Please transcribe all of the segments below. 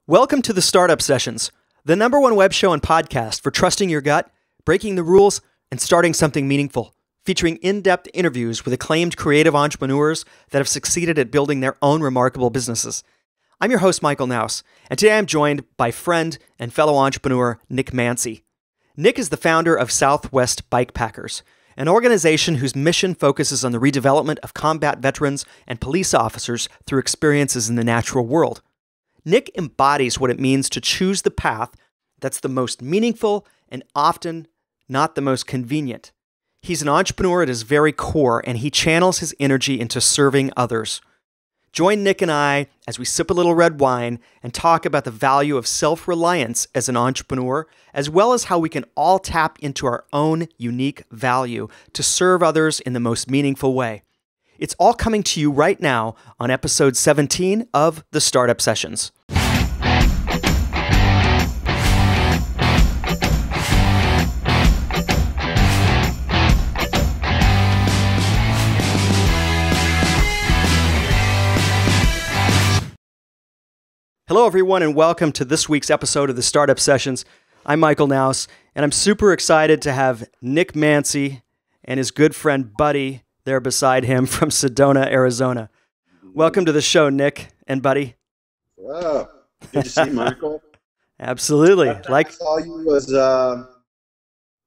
Welcome to the Startup Sessions, the #1 web show and podcast for trusting your gut, breaking the rules, and starting something meaningful, featuring in-depth interviews with acclaimed creative entrepreneurs that have succeeded at building their own remarkable businesses. I'm your host, Michael Knouse, and today I'm joined by friend and fellow entrepreneur Nick Manci. Nick is the founder of Southwest Bikepackers, an organization whose mission focuses on the redevelopment of combat veterans and police officers through experiences in the natural world. Nick embodies what it means to choose the path that's the most meaningful and often not the most convenient. He's an entrepreneur at his very core, and he channels his energy into serving others. Join Nick and I as we sip a little red wine and talk about the value of self-reliance as an entrepreneur, as well as how we can all tap into our own unique value to serve others in the most meaningful way. It's all coming to you right now on episode 17 of the Startup Sessions. Hello, everyone, and welcome to this week's episode of the Startup Sessions. I'm Michael Knouse, and I'm super excited to have Nick Manci and his good friend Buddy there beside him from Sedona, Arizona. Welcome to the show, Nick and Buddy. Wow, good to see you, Michael. Absolutely. I saw you was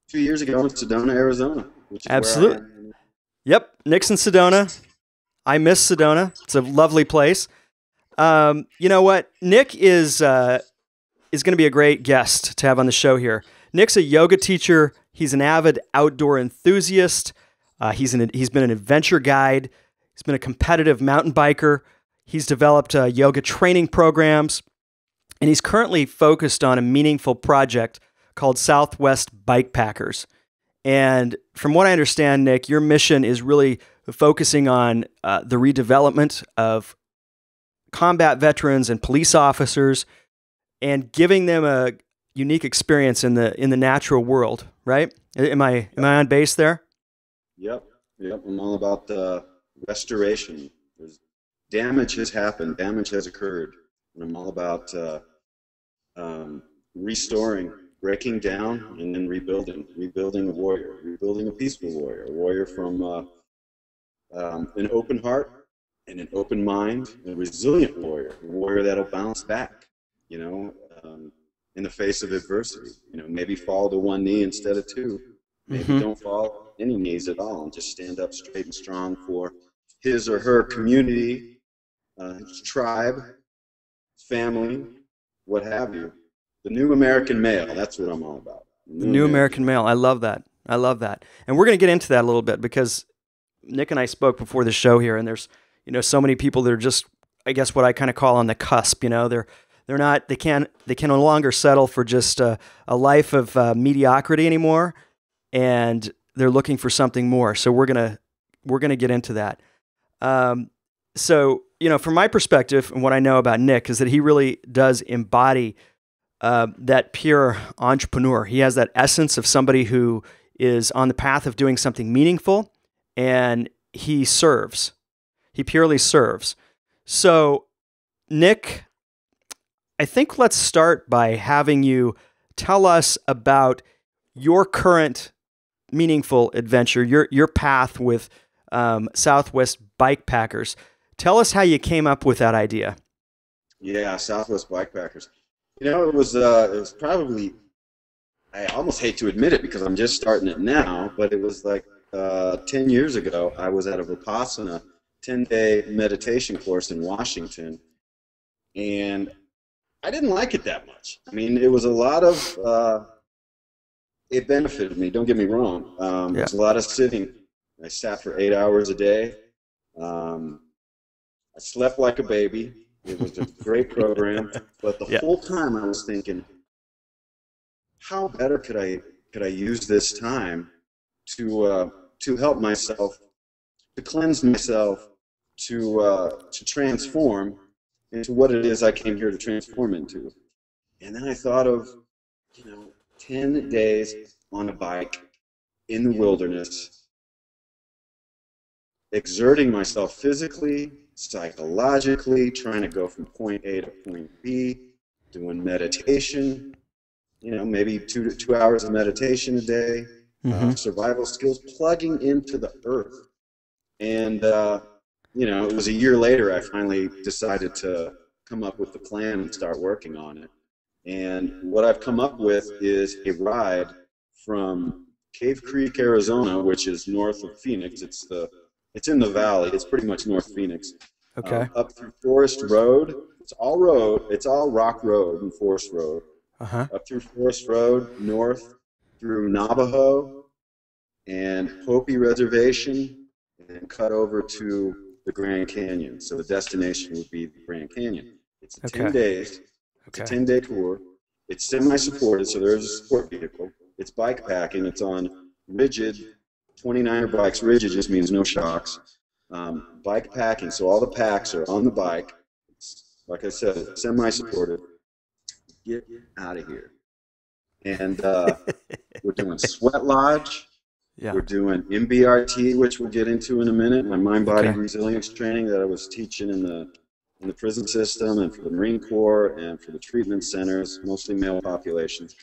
2 years ago in Sedona, Arizona. Which is absolutely. Where I am. Yep, Nick's in Sedona. I miss Sedona. It's a lovely place. You know what? Nick is going to be a great guest to have on the show here. Nick's a yoga teacher. He's an avid outdoor enthusiast. He's been an adventure guide. He's been a competitive mountain biker. He's developed yoga training programs, and he's currently focused on a meaningful project called Southwest Bikepackers. And from what I understand, Nick, your mission is really focusing on the redevelopment of combat veterans and police officers, and giving them a unique experience in the natural world. Right? Am I on base there? Yep. I'm all about restoration. Damage has happened. Damage has occurred, and I'm all about restoring, breaking down, and then rebuilding. Rebuilding a warrior. Rebuilding a peaceful warrior. A warrior from an open heart and an open mind, a resilient warrior, a warrior that'll bounce back, in the face of adversity. Maybe fall to one knee instead of two. Maybe don't fall any knees at all, and just stand up straight and strong for his or her community, his tribe, family, what have you. The new American male, that's what I'm all about. The new American male. I love that. And we're going to get into that a little bit, because Nick and I spoke before the show here, and there's so many people that are just, I guess, what I kind of call on the cusp. They can no longer settle for just a life of mediocrity anymore, and they're looking for something more. So we're gonna get into that. So from my perspective, and what I know about Nick is that he really does embody that pure entrepreneur. He has that essence of somebody who is on the path of doing something meaningful, and he serves. He purely serves. So, Nick, I think let's start by having you tell us about your current meaningful adventure, your path with Southwest Bikepackers. Tell us how you came up with that idea. Yeah, Southwest Bikepackers. It was probably, I almost hate to admit it because I'm just starting it now, but it was like 10 years ago. I was at a Vipassana 10-day meditation course in Washington, and I didn't like it that much. I mean, it was a lot of, it benefited me, don't get me wrong. It was a lot of sitting. I sat for 8 hours a day. I slept like a baby. It was a great program, but the whole time I was thinking, how better could I use this time to help myself, to cleanse myself, to transform into what it is I came here to transform into. And then I thought of, 10 days on a bike in the wilderness, exerting myself physically, psychologically, trying to go from point A to point B, doing meditation, maybe 2 hours of meditation a day, survival skills, plugging into the earth. And, it was a year later I finally decided to come up with the plan and start working on it. And what I've come up with is a ride from Cave Creek, Arizona, which is north of Phoenix. It's in the valley. It's pretty much North Phoenix. Okay. Up through Forest Road. It's all road. It's all rock road and Forest Road. Up through Forest Road, north through Navajo and Hopi Reservation, and cut over to the Grand Canyon. So the destination would be the Grand Canyon. It's 10 days. It's a 10-day tour. It's semi-supported, so there's a support vehicle. It's bike packing. It's on rigid 29er bikes. Rigid just means no shocks. Bike packing, so all the packs are on the bike. It's, like I said, semi-supported. Get out of here. And we're doing Sweat Lodge. Yeah. We're doing MBRT, which we'll get into in a minute, my mind-body resilience training that I was teaching in the prison system and for the Marine Corps and for the treatment centers, mostly male populations.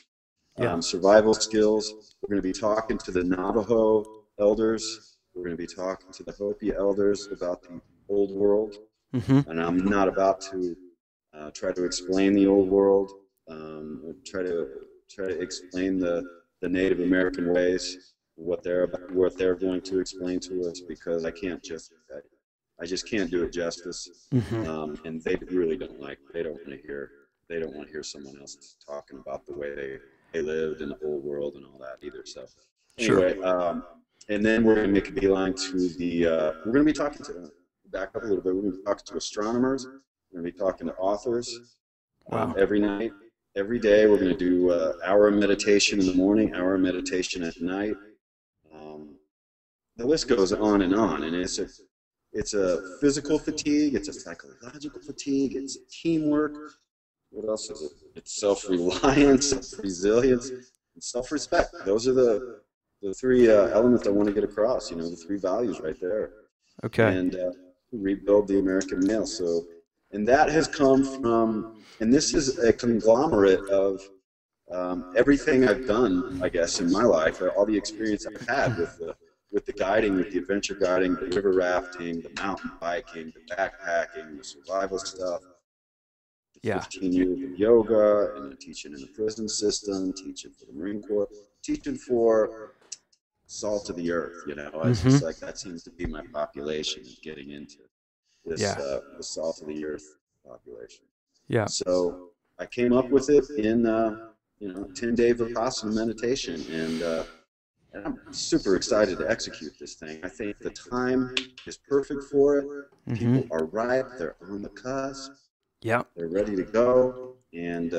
Survival skills. We're going to be talking to the Navajo elders. We're going to be talking to the Hopi elders about the old world. And I'm not about to try to explain the old world, try to explain the Native American ways, what they're going to explain to us, because I just can't do it justice. And they really don't they don't want to hear someone else talking about the way they lived in the old world and all that either. So anyway, and then we're going to make a beeline to we're going to be talking to, back up a little bit, we're going to be talking to astronomers, we're going to be talking to authors every night. Every day we're going to do an hour of meditation in the morning, hour of meditation at night. The list goes on, and it's a physical fatigue, it's a psychological fatigue, it's teamwork. What else is it? It's self-reliance, self-resilience, and self-respect. Those are the three elements I want to get across. The three values right there. And rebuild the American male. So, and that has come from, and this is a conglomerate of everything I've done, I guess, in my life, all the experience I've had with the guiding, with the adventure guiding, the river rafting, the mountain biking, the backpacking, the survival stuff. 15 years of yoga, and then teaching in the prison system, teaching for the Marine Corps, teaching for salt of the earth. It's just like that seems to be my population, getting into this the salt of the earth population. So I came up with it in 10-day Vipassana meditation, and I'm super excited to execute this thing. I think the time is perfect for it. People are ripe. They're on the cusp. They're ready to go. And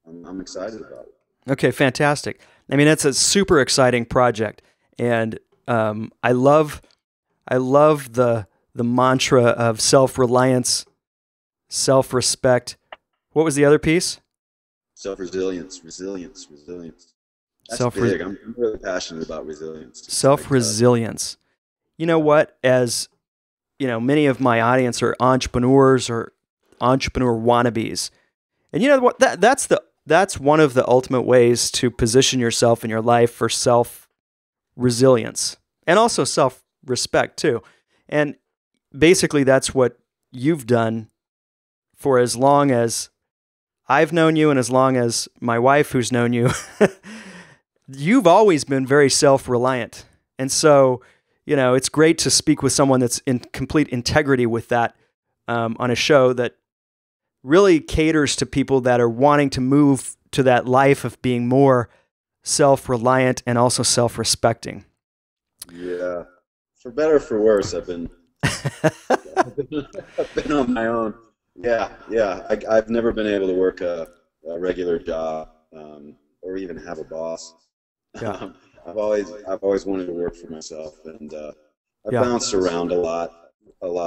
I'm excited about it. Okay, fantastic. I mean, it's a super exciting project, and I love the mantra of self-reliance, self-respect. What was the other piece? Self-resilience, resilience. That's big. I'm really passionate about resilience. Self-resilience. You know what? As many of my audience are entrepreneurs or entrepreneur wannabes, and you know what? That's one of the ultimate ways to position yourself in your life for self-resilience and also self-respect too. And basically, that's what you've done for as long as I've known you and as long as my wife, who's known you. You've always been very self-reliant. And so, it's great to speak with someone that's in complete integrity with that on a show that really caters to people that are wanting to move to that life of being more self-reliant and also self-respecting. Yeah. For better or for worse, I've been on my own. Yeah. I've never been able to work a regular job or even have a boss. I've always wanted to work for myself, and I bounced around a lot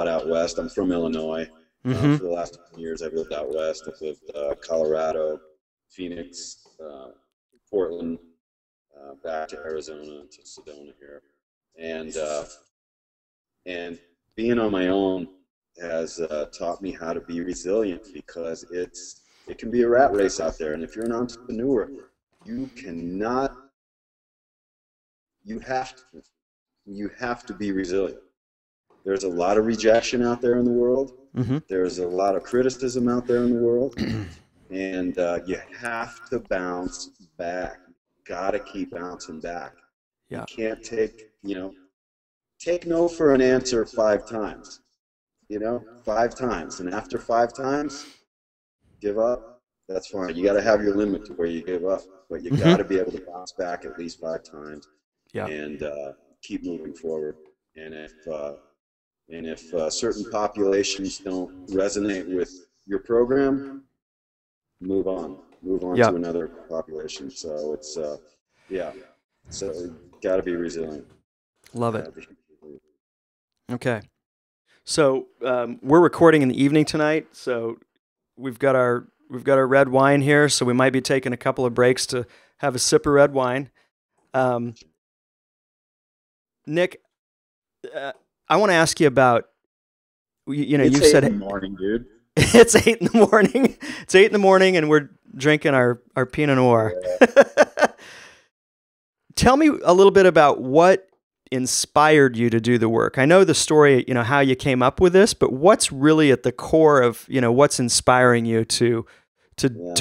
out west. I'm from Illinois. For the last 10 years, I've lived out west. I've lived Colorado, Phoenix, Portland, back to Arizona, to Sedona here, and being on my own has taught me how to be resilient, because it can be a rat race out there. And if you're an entrepreneur, you cannot, you have to be resilient. There's a lot of rejection out there in the world. Mm-hmm. There's a lot of criticism out there in the world. And you have to bounce back. You got to keep bouncing back. Yeah. You can't take no for an answer 5 times. 5 times. And after 5 times, give up. That's fine. You got to have your limit to where you give up. But you got to be able to bounce back at least 5 times. Yeah. And keep moving forward. And if certain populations don't resonate with your program, move on to another population. So it's so got to be resilient. Love it. Okay, so we're recording in the evening tonight, so we've got our red wine here, so we might be taking a couple of breaks to have a sip of red wine. Nick, I want to ask you about, you've said 8 in the morning, dude. It's 8 in the morning. It's 8 in the morning, and we're drinking our Pinot Noir. Yeah. Tell me a little bit about what inspired you to do the work. I know the story, how you came up with this, but what's really at the core of, what's inspiring you to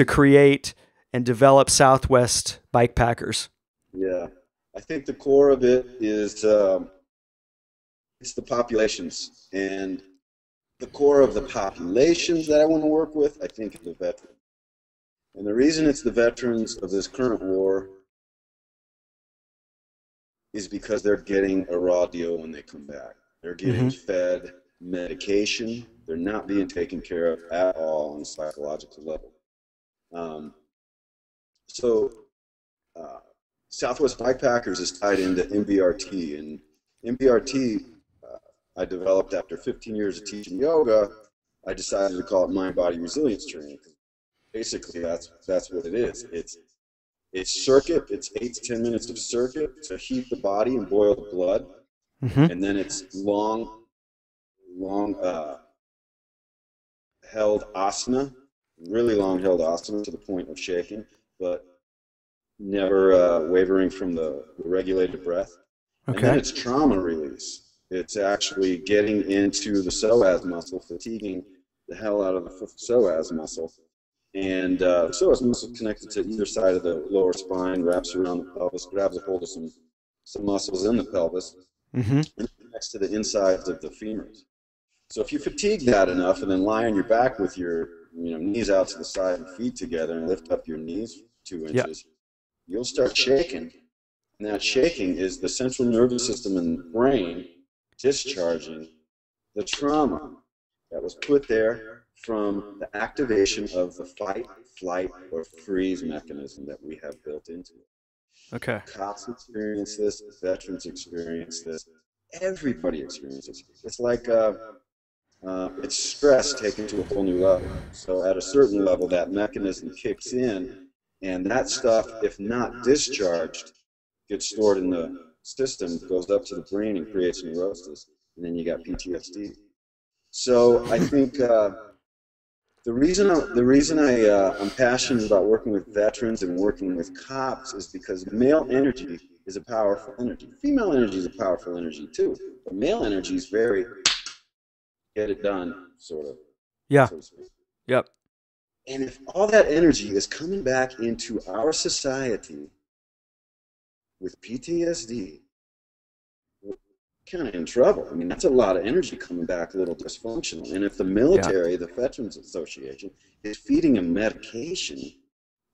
create and develop Southwest Bikepackers? Yeah, I think the core of it is it's the populations, and the core of the populations that I want to work with, I think, is the veterans. And the reason it's the veterans of this current war is because they're getting a raw deal when they come back. They're getting fed medication. They're not being taken care of at all on a psychological level. Southwest Bikepackers is tied into MBRT, and MBRT I developed after 15 years of teaching yoga. I decided to call it mind-body resilience training. Basically, that's what it is. It's circuit. It's 8 to 10 minutes of circuit to heat the body and boil the blood, and then it's long held asana, really long held asana to the point of shaking, but never wavering from the regulated breath. Okay. And then it's trauma release. It's actually getting into the psoas muscle, fatiguing the hell out of the psoas muscle. And the psoas muscle is connected to either side of the lower spine, wraps around the pelvis, grabs a hold of some muscles in the pelvis, and connects to the insides of the femurs. So if you fatigue that enough and then lie on your back with your knees out to the side and feet together and lift up your knees 2 inches, you'll start shaking. And that shaking is the central nervous system in the brain discharging the trauma that was put there from the activation of the fight, flight, or freeze mechanism that we have built into it. Okay. Cops experience this, veterans experience this, everybody experiences it. It's like it's stress taken to a whole new level. So at a certain level, that mechanism kicks in, and that stuff, if not discharged, gets stored in the system, goes up to the brain and creates neurosis, and then you got PTSD. So I think the reason I'm passionate about working with veterans and working with cops is because male energy is a powerful energy. Female energy is a powerful energy too, but male energy is very get it done, sort of. Yeah. So to speak. Yep. And if all that energy is coming back into our society with PTSD, we're kind of in trouble. I mean, that's a lot of energy coming back a little dysfunctional. And if the military, the Veterans Association, is feeding them medication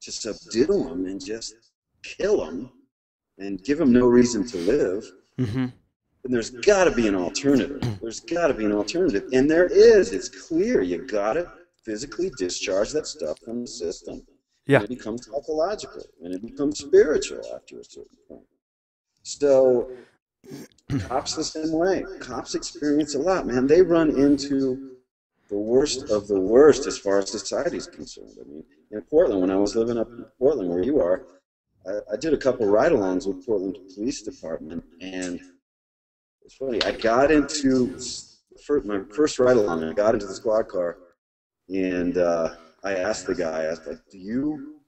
to subdue them and just kill them and give them no reason to live, then there's got to be an alternative. There's got to be an alternative. And there is. It's clear. You got to physically discharge that stuff from the system. Yeah. And it becomes psychological, and it becomes spiritual after a certain point. So cops the same way. Cops experience a lot, man. They run into the worst of the worst as far as society is concerned. I mean, in Portland, when I was living up in Portland where you are, I did a couple ride-alongs with Portland Police Department, and it's funny. I got into the my first ride along, I got into the squad car, and I asked the guy, I was like,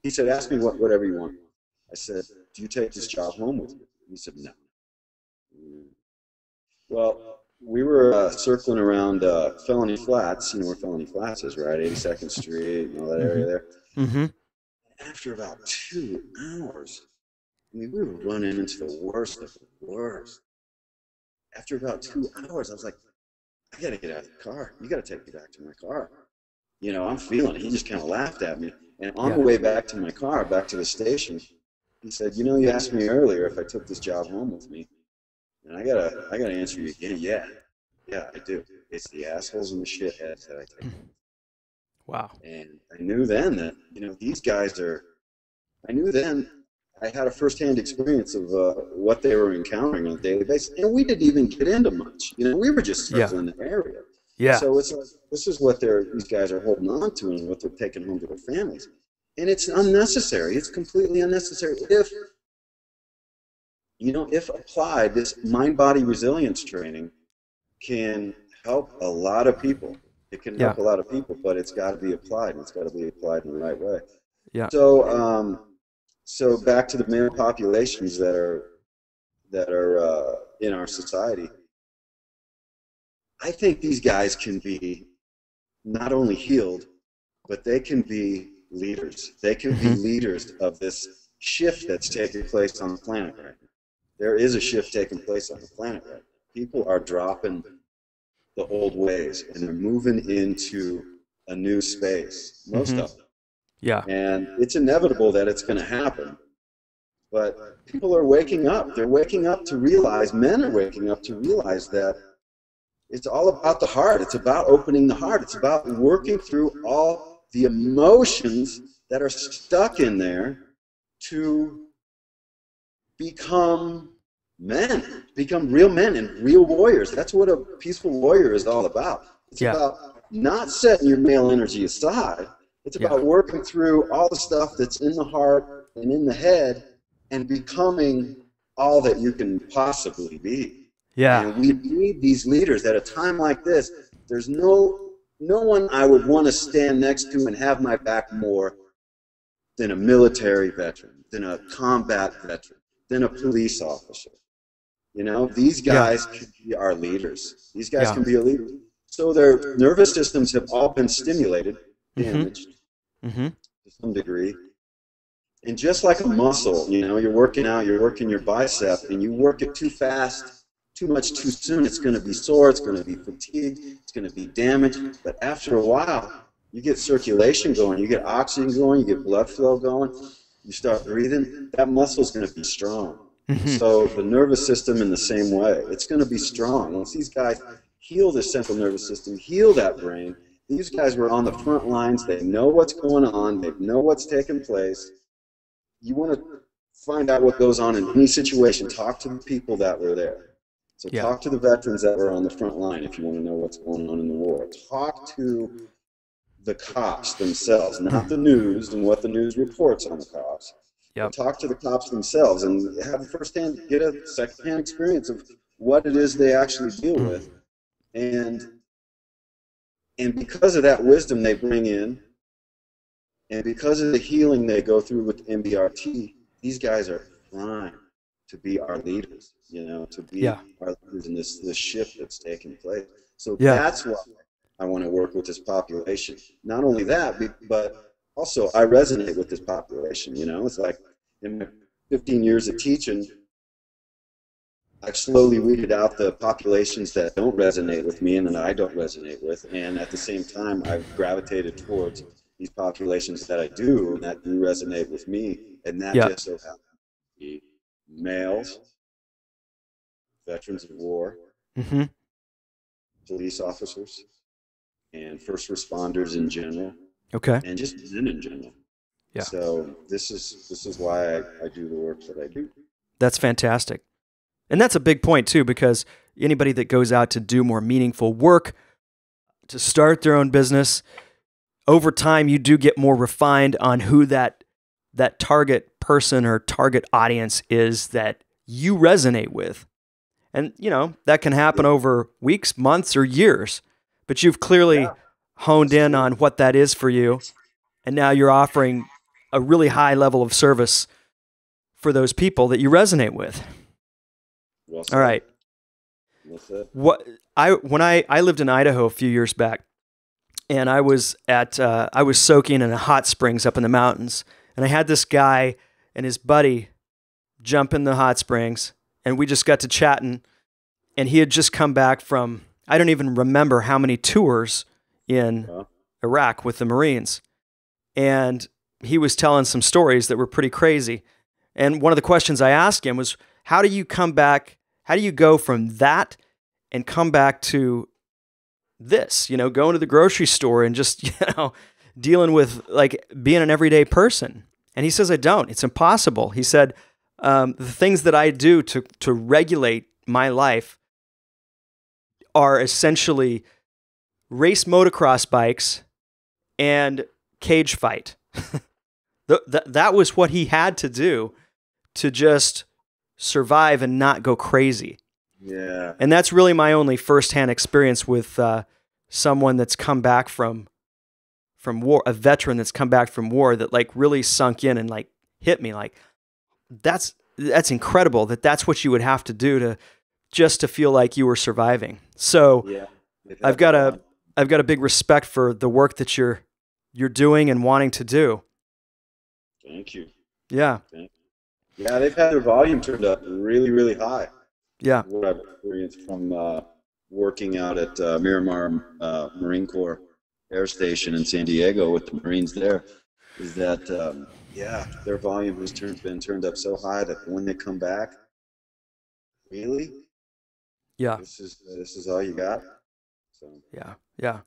he said, ask me whatever you want. I said, do you take this job home with you? He said, no. Well, we were circling around Felony Flats, you know where Felony Flats is, right? 82nd Street and all that area there. Mm-hmm. After about 2 hours, I mean, we were running into the worst of the worst. After about 2 hours, I was like, I got to get out of the car. You got to take me back to my car. You know, I'm feeling it. He just kind of laughed at me. And on the way back to my car, back to the station, he said, you know, you asked me earlier if I took this job home with me. And I gotta answer you again. Yeah, I do. It's the assholes and the shitheads that I take. Wow. And I knew then that, you know, these guys I knew then I had a firsthand experience of what they were encountering on a daily basis. And we didn't even get into much. You know, we were just circling the area. Yeah. So it's like, this is what these guys are holding on to and what they're taking home to their families. And it's unnecessary. It's completely unnecessary. If applied, this mind-body resilience training can help a lot of people. It can help a lot of people, but it's got to be applied. It's got to be applied in the right way. Yeah. So back to the male populations that are in our society. I think these guys can be not only healed, but they can be leaders. They can be leaders of this shift that's taking place on the planet right now. There is a shift taking place on the planet right now. People are dropping the old ways, and they're moving into a new space, most of them. Yeah. And it's inevitable that it's going to happen. But people are waking up. They're waking up to realize, men are waking up to realize that it's all about the heart. It's about opening the heart. It's about working through all the emotions that are stuck in there to become men, become real men and real warriors. That's what a peaceful warrior is all about. It's about not setting your male energy aside. It's about working through all the stuff that's in the heart and in the head and becoming all that you can possibly be. Yeah. And we need these leaders at a time like this. There's no one I would want to stand next to and have my back more than a military veteran, than a combat veteran, than a police officer. You know, these guys can be our leaders. These guys can be a leader. So their nervous systems have all been stimulated, damaged to some degree. And just like a muscle, you know, you're working out, you're working your bicep, and you work it too fast, too much too soon, it's going to be sore, it's going to be fatigued, it's going to be damaged. But after a while, you get circulation going, you get oxygen going, you get blood flow going, you start breathing, that muscle's going to be strong. So the nervous system in the same way, it's going to be strong. Once these guys heal the central nervous system, heal that brain, these guys were on the front lines, they know what's going on, they know what's taking place. You want to find out what goes on in any situation, talk to the people that were there. So talk to the veterans that were on the front line if you want to know what's going on in the war. Talk to the cops themselves, not the news and what the news reports on the cops. Talk to the cops themselves and have get a secondhand experience of what it is they actually deal with. And because of that wisdom they bring in, and because of the healing they go through with MBRT, these guys are primed to be our leaders, you know, to be our leaders in this shift that's taking place. So that's why I want to work with this population. Not only that, but also I resonate with this population, you know. It's like in my 15 years of teaching, I've slowly weeded out the populations that don't resonate with me and that I don't resonate with, and at the same time I've gravitated towards these populations that I do and that do resonate with me, and that just so happens to be males, veterans of war, police officers, and first responders in general, and just men in general. So this is why I do the work that I do. That's fantastic. And that's a big point too, because anybody that goes out to do more meaningful work, to start their own business, over time you do get more refined on who that target person or target audience is that you resonate with. And, that can happen over weeks, months, or years. But you've clearly honed in on what that is for you. And now you're offering a really high level of service for those people that you resonate with. Well said. All right. Well said. When I lived in Idaho a few years back, and I was soaking in a hot springs up in the mountains, and I had this guy and his buddy jump in the hot springs, and we just got to chatting, and he had just come back from, I don't even remember how many tours in Iraq with the Marines. And he was telling some stories that were pretty crazy. And one of the questions I asked him was, how do you go from that and come back to this, going to the grocery store and just, dealing with like being an everyday person? And he says, I don't. It's impossible. He said, the things that I do to regulate my life are essentially race motocross bikes and cage fight. That was what he had to do to just survive and not go crazy. Yeah. And that's really my only firsthand experience with someone that's come back from war, a veteran that's come back from war, that like really sunk in and like hit me like, that's incredible that's what you would have to do to feel like you were surviving. So yeah, I've got a big respect for the work that you're doing and wanting to do. Thank you. Yeah. Yeah, they've had their volume turned up really, really high. Yeah. What I've experienced from working out at Miramar Marine Corps Air Station in San Diego with the Marines there is that, their volume has been turned up so high that when they come back, really? Yeah. This is all you got? So. Yeah. Yeah.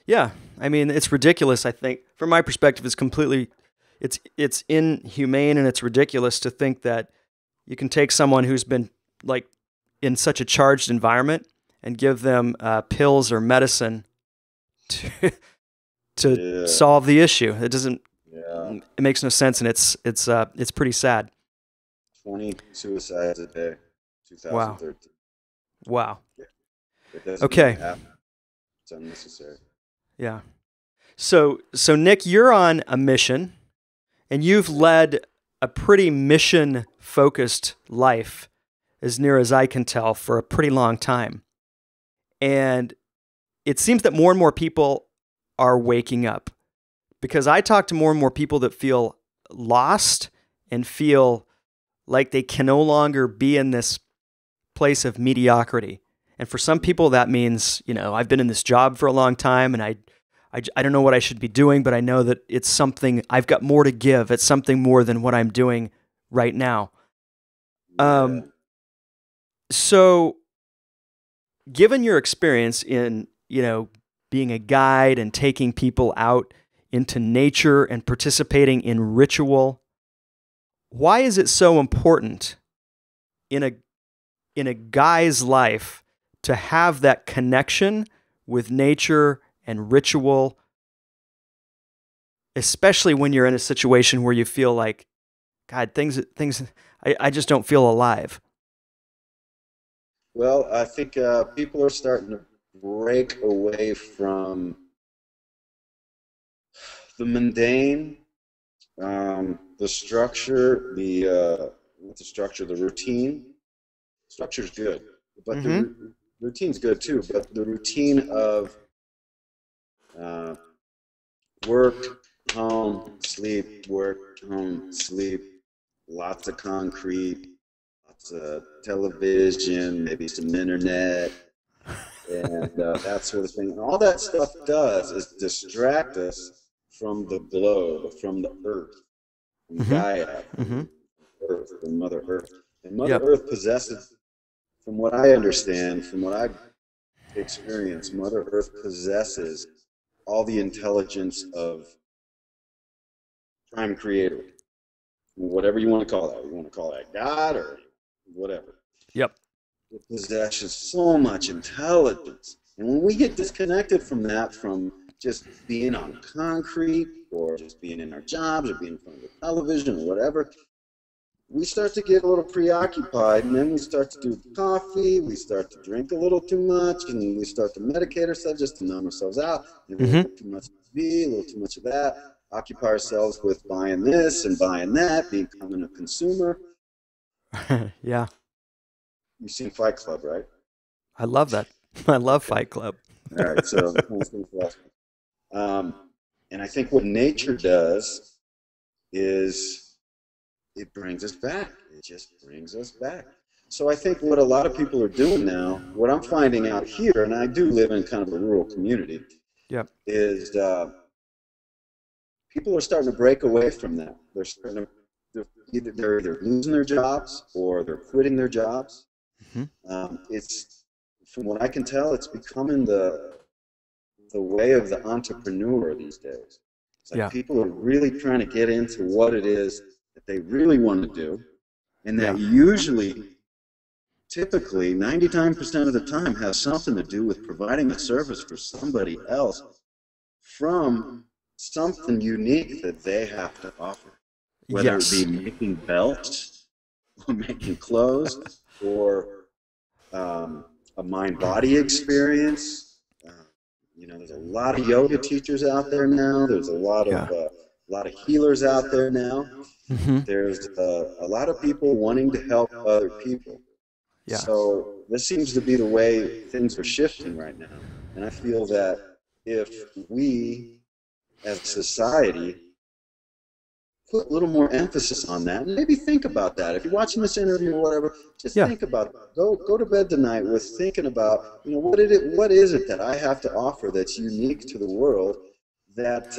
Yeah. I mean, it's ridiculous. I think from my perspective, it's inhumane and it's ridiculous to think that you can take someone who's been like in such a charged environment and give them pills or medicine to solve the issue. It doesn't. Yeah. It makes no sense, and it's pretty sad. 20 suicides a day, 2013. Wow. Yeah. Okay. It's unnecessary. Yeah. So Nick, you're on a mission, and you've led a pretty mission-focused life, as near as I can tell, for a pretty long time. And it seems that more and more people are waking up, because I talk to more and more people that feel lost and feel like they can no longer be in this place of mediocrity. And for some people, that means, I've been in this job for a long time and I don't know what I should be doing, but I know that it's something, I've got more to give. It's something more than what I'm doing right now. So given your experience in, being a guide and taking people out into nature and participating in ritual, why is it so important in a guy's life to have that connection with nature and ritual, especially when you're in a situation where you feel like, God, I just don't feel alive? Well, I think people are starting to break away from the mundane, the structure, the routine. Structure's good, but the routine's good too. But the routine of work, home, sleep, work, home, sleep, lots of concrete, lots of television, maybe some internet, and that sort of thing. And all that stuff does is distract us from the globe, from the earth, from Gaia, from Earth, from Mother Earth. And Mother Earth possesses, from what I understand, from what I've experienced, Mother Earth possesses all the intelligence of Prime Creator. Whatever you want to call that. You want to call that God or whatever. Yep. It possesses so much intelligence. And when we get disconnected from that, from just being on concrete or just being in our jobs or being in front of the television or whatever, we start to get a little preoccupied, and then we start to do coffee, we start to drink a little too much, and we start to medicate ourselves just to numb ourselves out. And a little too much TV, a little too much of that, occupy ourselves with buying this and buying that, becoming a consumer. Yeah. You've seen Fight Club, right? I love that. I love Fight Club. All right, so and I think what nature does is it brings us back. It just brings us back. So I think what a lot of people are doing now, what I'm finding out here, and I do live in kind of a rural community, yep, is people are starting to break away from that. They're starting to, they're either losing their jobs or they're quitting their jobs. It's, from what I can tell, it's becoming the way of the entrepreneur these days. It's like people are really trying to get into what it is that they really want to do, and that usually, typically, 99% of the time has something to do with providing a service for somebody else from something unique that they have to offer, whether it be making belts or making clothes or a mind-body experience. You know, there's a lot of yoga teachers out there now. There's a lot of healers out there now. There's a lot of people wanting to help other people. So this seems to be the way things are shifting right now. And I feel that if we, as a society, put a little more emphasis on that, and maybe think about that. If you're watching this interview or whatever, just think about it. Go to bed tonight with thinking about, you know, what is it that I have to offer that's unique to the world that,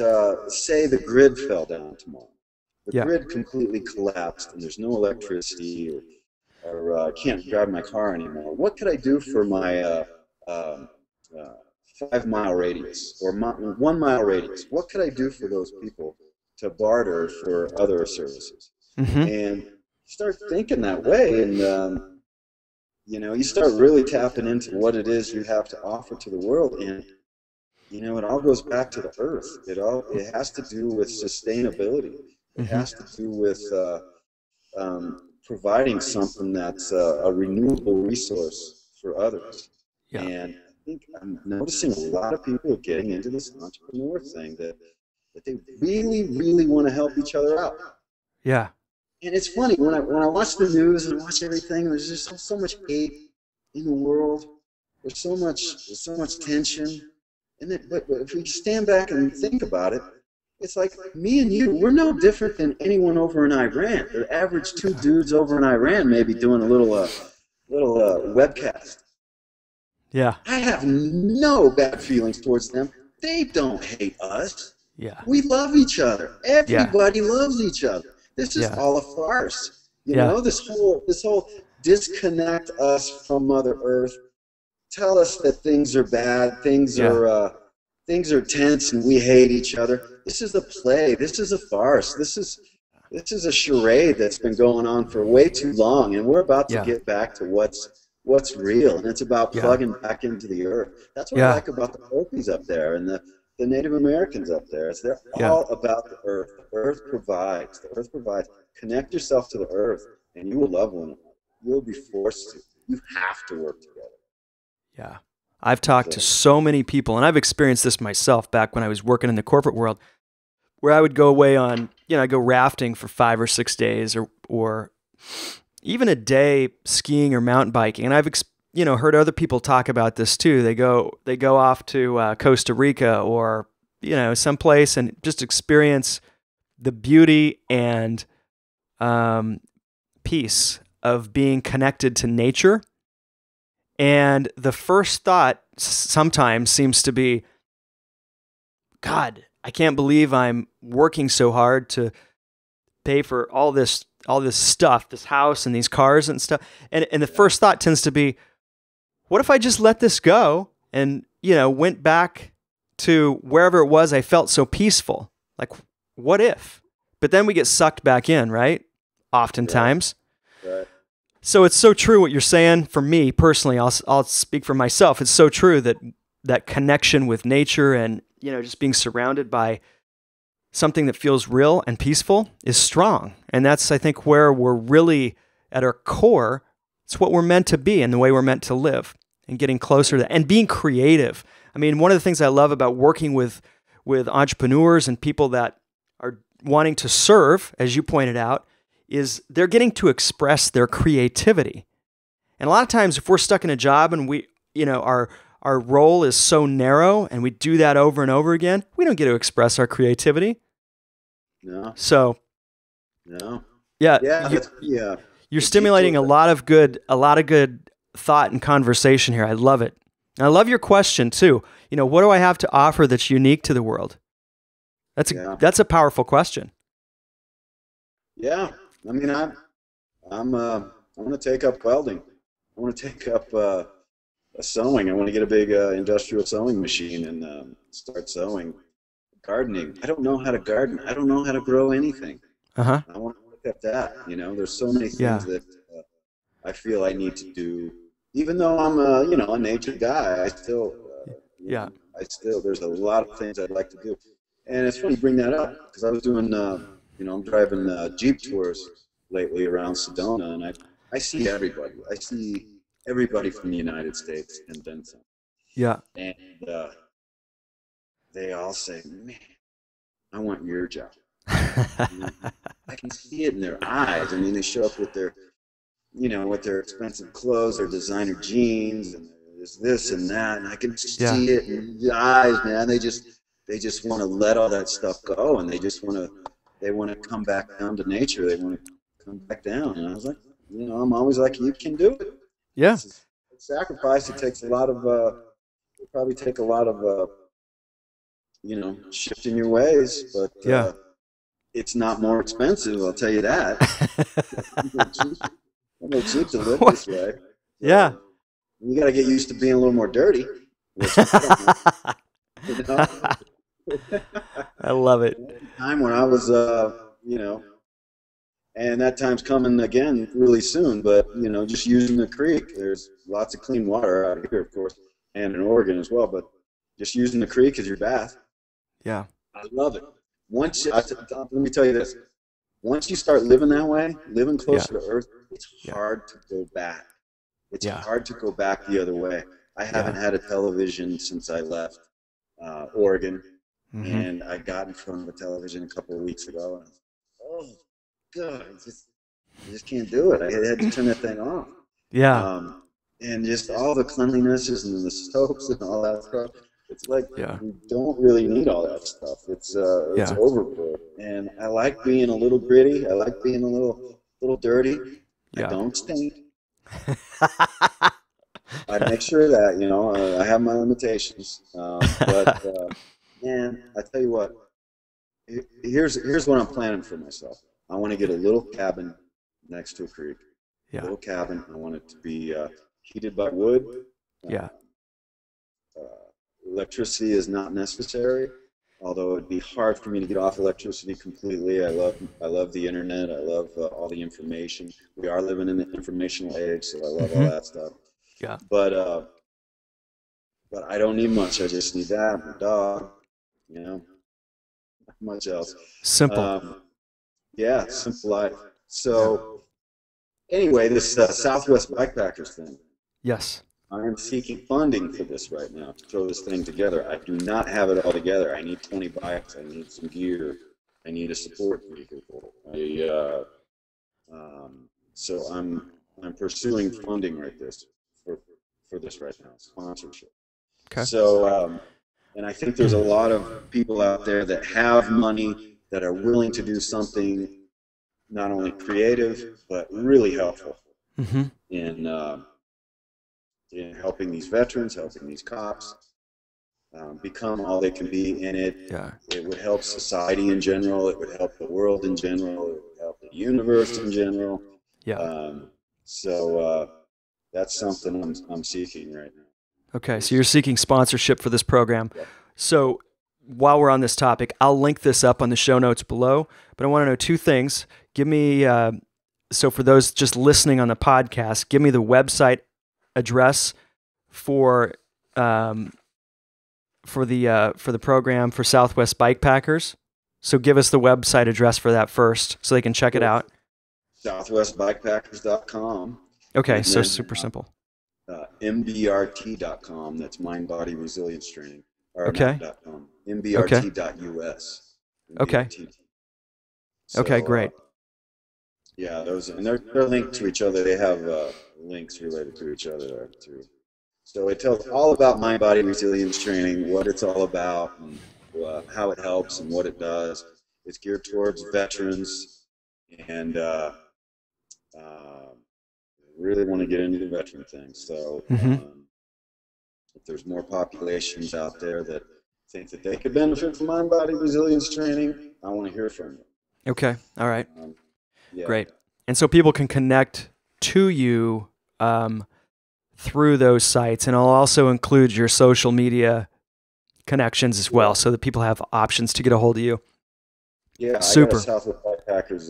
say the grid fell down tomorrow. The grid completely collapsed and there's no electricity or I can't drive my car anymore. What could I do for my 5-mile radius or 1-mile radius? What could I do for those people to barter for other services? And start thinking that way, and you know, you start really tapping into what it is you have to offer to the world, and you know, it all goes back to the earth. It has to do with sustainability. It has to do with providing something that's a renewable resource for others. And I think I'm noticing a lot of people are getting into this entrepreneur thing, that they really, really want to help each other out. And it's funny, when I watch the news and I watch everything, there's just so much hate in the world. There's so much tension. But if we stand back and think about it, it's like me and you, we're no different than anyone over in Iran. The average 2 dudes over in Iran maybe doing a little webcast. I have no bad feelings towards them. They don't hate us. We love each other. Everybody loves each other. This is all a farce. You know, this whole disconnect us from Mother Earth, tell us that things are bad, things are tense, and we hate each other. This is a play. This is a farce. This is a charade that's been going on for way too long, and we're about to get back to what's real, and it's about plugging back into the earth. That's what I like about the Hopis up there and the Native Americans up there. They're all about the earth. The earth provides. The earth provides. Connect yourself to the earth, and you will love one another. You'll be forced to. You have to work together. I've talked to so many people, and I've experienced this myself back when I was working in the corporate world, where I would go away on, you know, I go rafting for 5 or 6 days, or even a day skiing or mountain biking, and I've heard other people talk about this too. They go off to Costa Rica or, you know, someplace and just experience the beauty and peace of being connected to nature. And the first thought sometimes seems to be, God, I can't believe I'm working so hard to pay for all this stuff, this house and these cars and stuff. And the first thought tends to be, what if I just let this go and, you know, went back to wherever it was I felt so peaceful? Like, what if? But then we get sucked back in, right? Oftentimes. Right. So it's so true what you're saying. For me personally, I'll speak for myself. It's so true that connection with nature and, you know, just being surrounded by something that feels real and peaceful is strong. And that's, I think, where we're really at our core. It's what we're meant to be and the way we're meant to live, and getting closer to that and being creative. I mean, one of the things I love about working with entrepreneurs and people that are wanting to serve, as you pointed out, is they're getting to express their creativity. And a lot of times if we're stuck in a job and our role is so narrow and we do that over and over again, we don't get to express our creativity. No. So, no. Yeah. Yeah. You're stimulating a lot of good thought and conversation here. I love it. And I love your question too. What do I have to offer that's unique to the world? That's a powerful question. Yeah. I mean, I want to take up welding. I want to take up sewing. I want to get a big industrial sewing machine and start sewing. Gardening. I don't know how to garden. I don't know how to grow anything. Uh-huh. I want to look at that. There's so many things that I feel I need to do. Even though I'm a nature guy, I still there's a lot of things I'd like to do. And it's funny you bring that up, because I was doing I'm driving Jeep tours lately around Sedona, and I see everybody. I see everybody from the United States and then some. Yeah. And they all say, "Man, I want your job." I can see it in their eyes. I mean, they show up with their expensive clothes, their designer jeans, and there's this and that, and I can see it in the eyes, man. They just want to let all that stuff go, and they want to come back down to nature. They want to come back down. And I was like, I'm always like, you can do it. Yeah. It's a sacrifice. It takes a lot of, it'll probably take a lot of, shifting your ways, but it's not more expensive, I'll tell you that. It's cheap to live this way. So yeah. You got to get used to being a little more dirty. I love it. Time when I was, and that time's coming again really soon, but, just using the creek. There's lots of clean water out here, of course, and in Oregon as well, but just using the creek as your bath. Yeah. I love it. Let me tell you this. Once you start living that way, living closer to Earth, it's hard to go back. It's hard to go back the other way. I haven't had a television since I left Oregon, and I got in front of a television a couple of weeks ago, and I was like, oh, God, I just can't do it. I had to turn that thing off. Yeah. And just all the cleanlinesses and the soaps and all that stuff. It's like we don't really need all that stuff. It's overboard. And I like being a little gritty. I like being a little dirty. I don't stink. I make sure that I have my limitations. But man, I tell you what. Here's what I'm planning for myself. I want to get a little cabin next to a creek. A little cabin. I want it to be heated by wood. Electricity is not necessary, although it would be hard for me to get off electricity completely. I love the internet. I love all the information. We are living in the informational age, so I love all that stuff. Yeah. But I don't need much. I just need that, my dog, not much else. Simple. Simple life. So anyway, this Southwest Bikepackers thing. Yes. I am seeking funding for this right now to throw this thing together. I do not have it all together. I need 20 bikes. I need some gear. I need a support vehicle. So I'm pursuing funding for this right now, sponsorship. Okay. So and I think there's a lot of people out there that have money that are willing to do something not only creative but really helpful in helping these veterans, helping these cops become all they can be in it. Yeah. It would help society in general. It would help the world in general. It would help the universe in general. Yeah. So that's something I'm seeking right now. Okay, so you're seeking sponsorship for this program. Yeah. So while we're on this topic, I'll link this up on the show notes below, but I want to know two things. Give me, so for those just listening on the podcast, give me the website address for the program for Southwest Bikepackers, So give us the website address for that first so they can check it out. SouthwestBikepackers.com. Okay, And so then, super simple. MBRT.com. That's Mind Body Resilience Training. Or Okay. not .com. Okay. MBRT.us. Okay. So, Okay, great. Yeah, those, and they're linked to each other. They have links related to each other there too. So it tells all about mind body resilience training, what it's all about, and how it helps and what it does. It's geared towards veterans, and really want to get into the veteran thing. So if there's more populations out there that think that they could benefit from mind body resilience training, I want to hear from you. Okay, all right. Yeah. Great. And so people can connect to you through those sites, and I'll also include your social media connections as well, so that people have options to get a hold of you. Yeah, super. I got a Southwest Bikepackers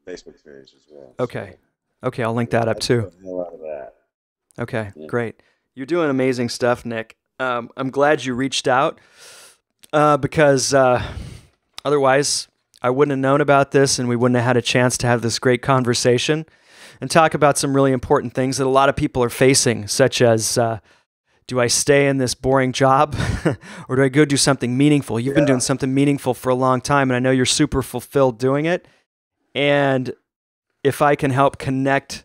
Facebook page as well. Okay. Okay, I'll link that up too. A lot of that. Okay, great. You're doing amazing stuff, Nick. I'm glad you reached out because otherwise I wouldn't have known about this, and we wouldn't have had a chance to have this great conversation and talk about some really important things that a lot of people are facing, such as do I stay in this boring job or do I go do something meaningful? You've been doing something meaningful for a long time, and I know you're super fulfilled doing it. And if I can help connect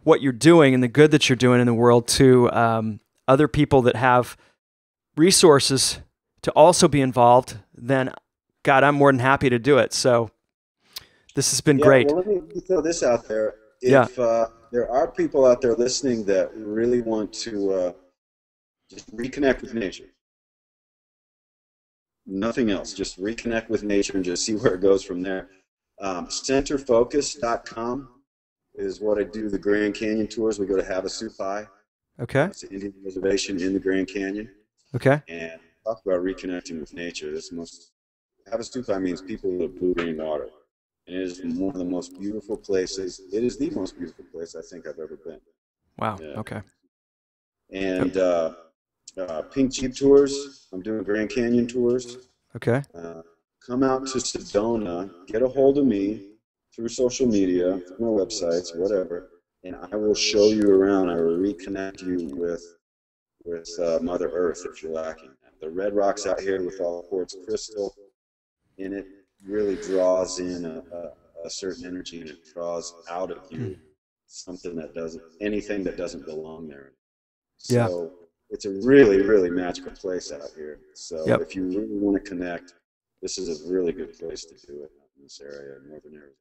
what you're doing and the good that you're doing in the world to other people that have resources to also be involved, then God, I'm more than happy to do it. So this has been great. Well, let me throw this out there. If there are people out there listening that really want to just reconnect with nature, nothing else, just reconnect with nature and just see where it goes from there. Centerfocus.com is what I do the Grand Canyon tours. We go to Havasupai. Okay. It's an Indian reservation in the Grand Canyon. Okay. And talk about reconnecting with nature. Havasupai means people who have blue green water. And it is one of the most beautiful places. It is the most beautiful place I think I've ever been. Wow. Okay. And Pink Jeep Tours. I'm doing Grand Canyon tours. Okay. Come out to Sedona. Get a hold of me through social media, through my websites, whatever, and I will show you around. I will reconnect you with Mother Earth if you're lacking. The red rocks out here with all the quartz crystal in it really draws in a certain energy, and it draws out of you anything that doesn't belong there. So it's a really, really magical place out here. So if you really want to connect, this is a really good place to do it in this area, in northern Arizona.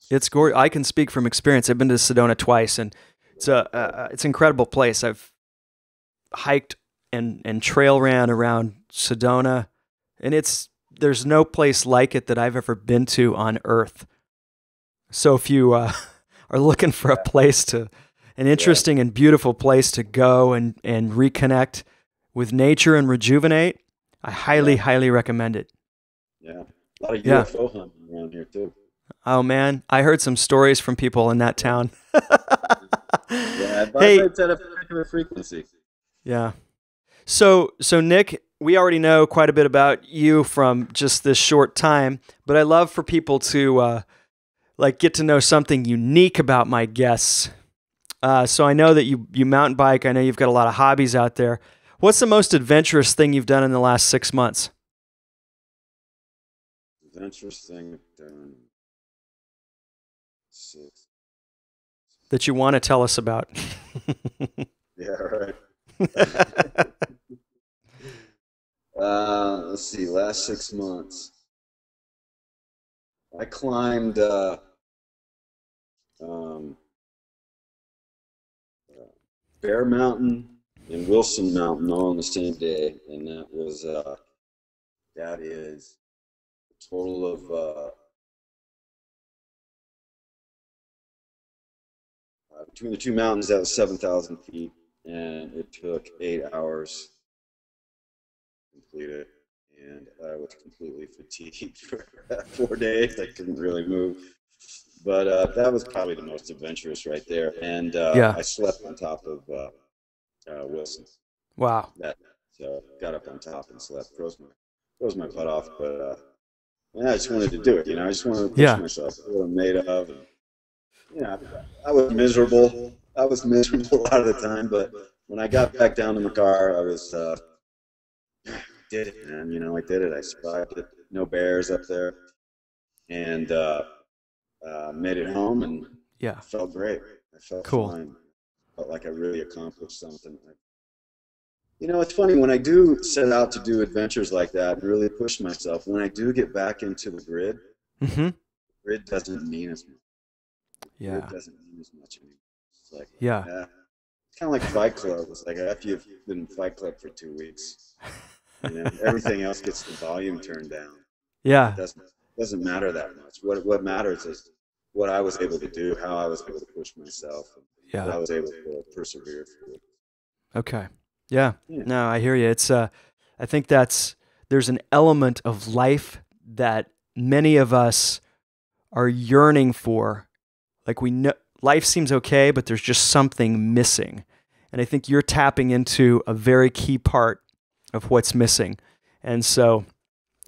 It's gorgeous. I can speak from experience. I've been to Sedona twice, and it's an incredible place. I've hiked and trail ran around Sedona, and there's no place like it that I've ever been to on Earth. So if you are looking for a place an interesting and beautiful place to go and reconnect with nature and rejuvenate, I highly, highly recommend it. Yeah, a lot of UFO hunting around here too. Oh man, I heard some stories from people in that town. It vibrates at a particular frequency. Yeah. So Nick, we already know quite a bit about you from just this short time, but I love for people to get to know something unique about my guests. So I know that you mountain bike. I know you've got a lot of hobbies out there. What's the most adventurous thing you've done in the last 6 months? Adventurous thing I've done. 6. That you want to tell us about. Yeah, right. Let's see, last 6 months. I climbed Bear Mountain and Wilson Mountain all on the same day, and that is a total of between the two mountains, that was 7,000 feet, and it took 8 hours to complete it, and I was completely fatigued for 4 days. I couldn't really move, but that was probably the most adventurous right there, and I slept on top of Wilson. Wow. So got up on top and slept. Froze froze my butt off, but yeah, I just wanted to do it. I just wanted to push Yeah. myself. What I'm made of. And, I was miserable. I was miserable a lot of the time, but when I got back down to my car, I was did it, man. I did it. I survived it. No bears up there, and made it home, and Yeah. felt great. I felt Cool. fine. Felt like I really accomplished something. It's funny when I do set out to do adventures like that and really push myself. When I do get back into the grid, Mm-hmm. grid doesn't mean as much. Yeah. Grid doesn't mean as much anymore. It's like, Yeah. it's kind of like Fight Club. It's like after you've been in Fight Club for 2 weeks, everything else gets the volume turned down. Yeah. It doesn't matter that much. What matters is what I was able to do, how I was able to push myself, and what I Yeah. was able to persevere through. Okay. Yeah. Yeah. No, I hear you. It's I think there's an element of life that many of us are yearning for. Like we know life seems okay, but there's just something missing. And I think you're tapping into a very key part of what's missing. And so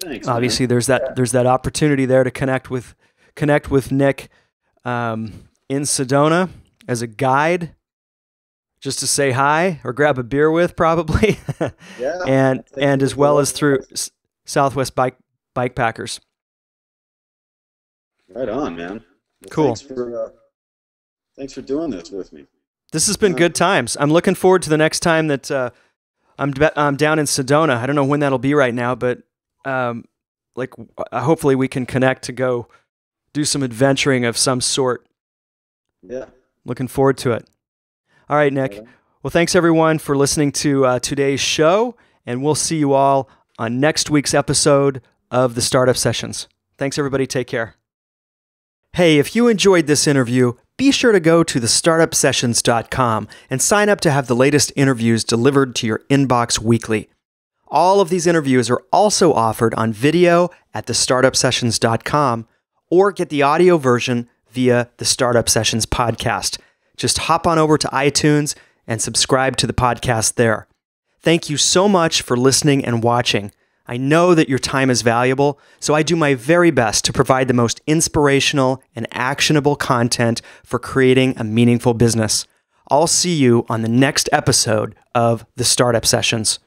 Thanks, obviously man. there's that opportunity there to connect with Nick in Sedona as a guide, just to say hi or grab a beer with, probably. Yeah. and as well as through Southwest Bikepackers. Right on, man. Well, Cool. Thanks for doing this with me. This has been good times. I'm looking forward to the next time that I'm down in Sedona. I don't know when that'll be right now, but hopefully we can connect to go do some adventuring of some sort. Yeah. Looking forward to it. All right, Nick. Right on. Well, thanks everyone for listening to today's show, and we'll see you all on next week's episode of the Startup Sessions. Thanks, everybody. Take care. Hey, if you enjoyed this interview, be sure to go to thestartupsessions.com and sign up to have the latest interviews delivered to your inbox weekly. All of these interviews are also offered on video at thestartupsessions.com or get the audio version via the Startup Sessions podcast. Just hop on over to iTunes and subscribe to the podcast there. Thank you so much for listening and watching. I know that your time is valuable, so I do my very best to provide the most inspirational and actionable content for creating a meaningful business. I'll see you on the next episode of the Startup Sessions.